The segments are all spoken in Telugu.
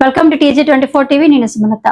Welcome to TG24 TV. నేను సుమలత.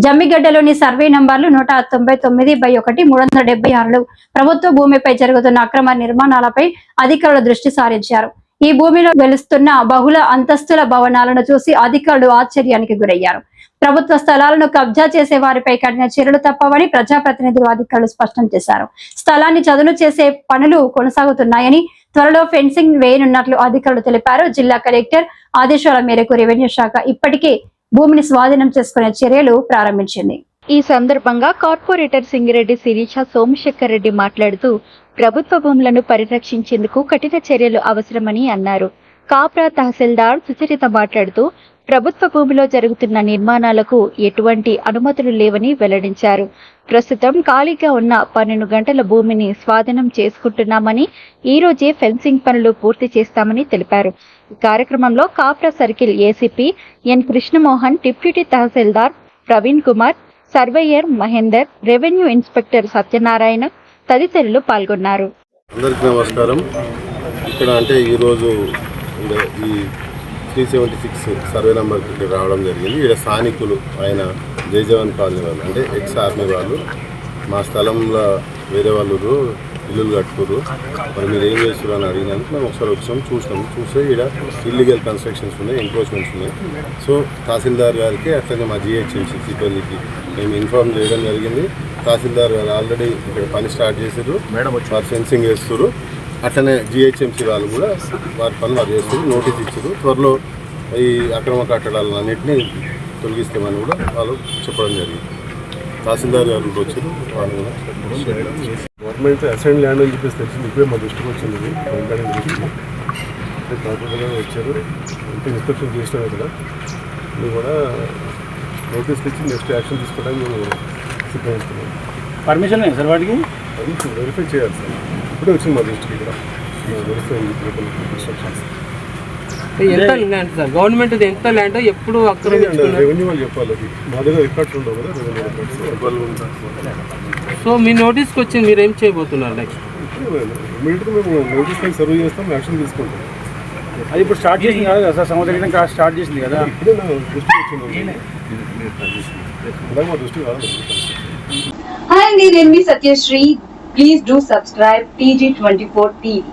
జమ్మిగడ్డలోని సర్వే నంబర్లు 199/1 376 ప్రభుత్వ భూమిపై జరుగుతున్న అక్రమ నిర్మాణాలపై అధికారులు దృష్టి సారించారు. ఈ భూమిలో వెలుస్తున్న బహుళ అంతస్తుల భవనాలను చూసి అధికారులు ఆశ్చర్యానికి గురయ్యారు. ప్రభుత్వ స్థలాలను కబ్జా చేసే వారిపై కఠిన చర్యలు తప్పవని ప్రజాప్రతినిధులు అధికారులు స్పష్టం చేశారు. స్థలాన్ని చదును చేసే పనులు కొనసాగుతున్నాయని, త్వరలో ఫెన్సింగ్ వేయనున్నట్లు అధికారులు తెలిపారు. జిల్లా కలెక్టర్ ఆదేశాల మేరకు రెవెన్యూ శాఖ ఇప్పటికే భూమిని స్వాధీనం చేసుకునే చర్యలు ప్రారంభించింది. ఈ సందర్భంగా కార్పొరేటర్ సింగిరెడ్డి శిరీష సోమశేఖర్ రెడ్డి మాట్లాడుతూ ప్రభుత్వ భూములను పరిరక్షించేందుకు కఠిన చర్యలు అవసరమని అన్నారు. కాప్రా తహసీల్దార్ సుచరిత మాట్లాడుతూ ప్రభుత్వ భూమిలో జరుగుతున్న నిర్మాణాలకు ఎటువంటి అనుమతులు లేవని వెల్లడించారు. ప్రస్తుతం ఖాళీగా ఉన్న 12 గంటల భూమిని స్వాధీనం చేసుకుంటున్నామని, ఈ రోజే ఫెన్సింగ్ పనులు పూర్తి చేస్తామని తెలిపారు. ఈ కార్యక్రమంలో Kapra circle ACP N Krishnamohan, deputy tahsildar Praveen Kumar, surveyor Mahender, revenue inspector Satyanarayana తదితరులు పాల్గొన్నారు. అందరికీ నమస్కారం. ఇక్కడ అంటే ఈరోజు ఈ 376 సర్వే నెంబర్కి రావడం జరిగింది. ఇక్కడ స్థానికులు ఆయన జయజవాన్ కాలనీ వాళ్ళు అంటే ఎక్స్ ఆర్మీ వాళ్ళు మా స్థలంలో వేరే వాళ్ళు ఇల్లులు కట్టుకోరు, మరి మీరు ఏం చేస్తారు అని అడిగినందుకు మేము ఒకసారి వచ్చాము, చూస్తే ఇక్కడ ఇల్లీగల్ కన్స్ట్రక్షన్స్ ఉన్నాయి, ఎంక్రోచ్మెంట్స్ ఉన్నాయి. సో తహసీల్దార్ గారికి అట్లనే మా GHMC సిబ్బందికి మేము ఇన్ఫార్మ్ చేయడం జరిగింది. తహసీల్దార్ గారు ఆల్రెడీ ఇక్కడ పని స్టార్ట్ చేశారు, వారు ఫెన్సింగ్ వేస్తారు. అట్లనే GHMC వాళ్ళు కూడా వారి పనులు వారు చేస్తారు, నోటీస్ ఇచ్చారు. త్వరలో ఈ అక్రమ కట్టడాలను అన్నింటినీ తొలగిస్తామని కూడా వాళ్ళు చెప్పడం జరిగింది. తహసీల్దార్ గారు వచ్చారు, వాళ్ళు కూడా గవర్నమెంట్ అసైన్ ల్యాండ్ అని చెప్పేసి తెలిసింది. ఇప్పుడే మా దృష్టికి వచ్చింది, కాకపోతే వచ్చారు, ఇంత ఇన్స్పెక్షన్ చేసినాం కదా. మేము కూడా నోటీస్ ఇచ్చి నెక్స్ట్ యాక్షన్ తీసుకోవడానికి మేము సిద్ధమవుతున్నాం. పర్మిషన్ లేదు సార్ వాటికి, అది వెరిఫై చేయాలి సార్. ఇప్పుడే వచ్చింది మా దృష్టికి కూడా వెరిఫై ఇన్స్ట్రక్షన్స్. ఎంత ల్యాండ్ సార్ గవర్నమెంట్ ఎంత ల్యాండ్ ఎప్పుడు అక్కడ రెవెన్యూ వాళ్ళు చెప్పాలి. అది మా దగ్గర రికార్డ్స్ ఉండవు కదా, రెవెన్యూ రికార్డ్స్ వాళ్ళు ఉంటారు. సో మీ నోటీస్కి వచ్చి మీరు ఏం చేయబోతున్నారు నెక్స్ట్? ఇమీడియట్గా మేము నోటీస్ పై సర్వ్ చేస్తాం, యాక్షన్ తీసుకుంటాం. అది ఇప్పుడు స్టార్ట్ చేసింది కదా సార్, సంవత్సరం స్టార్ట్ చేసింది కదా. ఇప్పుడే నా దృష్టికి వచ్చింది, అలాగే మా దృష్టికి రాదు. Hi, నేను మీ Satyasri. Please do subscribe TG24 TV.